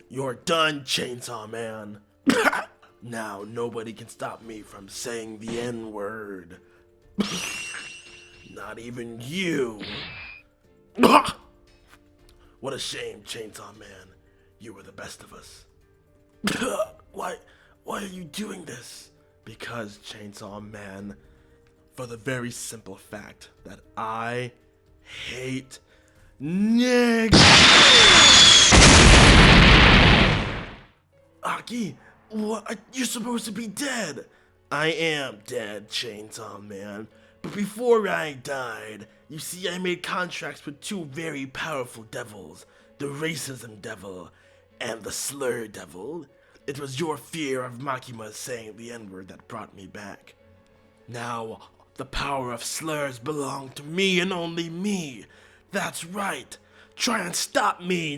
You're done, Chainsaw Man. Now nobody can stop me from saying the N-word. Not even you. What a shame, Chainsaw Man. You were the best of us. Why are you doing this? Because, Chainsaw Man, for the very simple fact that I hate niggas. Aki, what? You're supposed to be dead. I am dead, Chainsaw Man. But before I died, you see, I made contracts with two very powerful devils, the racism devil and the slur devil. It was your fear of Makima saying the N-word that brought me back. Now, the power of slurs belong to me and only me. That's right. Try and stop me,